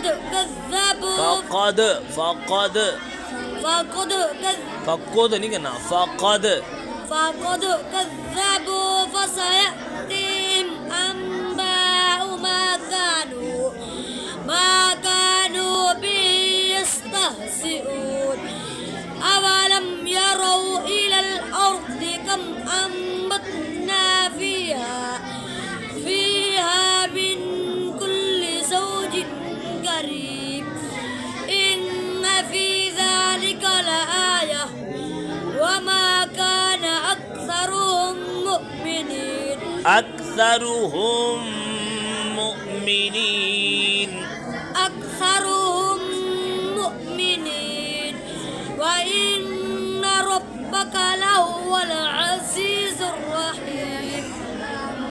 فقد كذبوا فقد ni kena فقد كذبوا فسيأتيهم أنباء ما كانوا به يستهزئون أولم يروا إلى الأرض كم أنبتنا فيها من كل زوج كريم إن في ذلك لآية وما كان أكثرهم مؤمنين